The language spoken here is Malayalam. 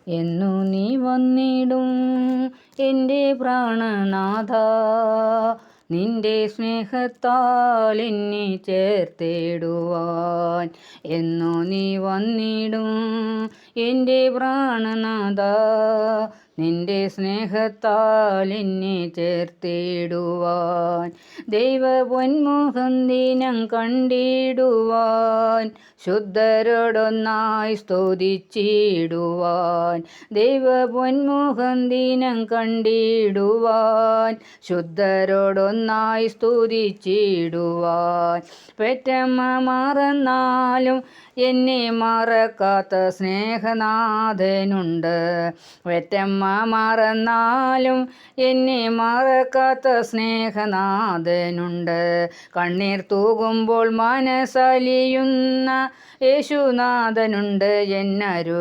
എന്നു നീ വന്നിടും എൻ്റെ പ്രാണനാഥ, നിന്റെ സ്നേഹത്താൽ എന്നെ ചേർത്തിടുവാൻ. എന്നു നീ വന്നിടും എൻ്റെ പ്രാണനാഥ, നിന്റെ സ്നേഹത്താൽ എന്നെ ചേർത്തിടുവാൻ. ദൈവ പൊന്മുഖം ദിനം കണ്ടിടുവാൻ, ശുദ്ധരോടൊന്നായി സ്തുതിച്ചിടുവാൻ. ദൈവ പൊന്മുഖം ദിനം കണ്ടിടുവാൻ, ശുദ്ധരോടൊന്നായി സ്തുതിച്ചിടുവാൻ. പെറ്റമ്മ മറന്നാലും എന്നെ മറക്കാത്ത സ്നേഹനാഥനുണ്ട്. പെറ്റമ്മ മറന്നാലും എന്നെ മറക്കാത്ത സ്നേഹനാഥനുണ്ട്. കണ്ണീർ തൂകുമ്പോൾ മനസ്സലിയുന്ന യേശുനാഥനുണ്ട് എന്നരുകിൽ.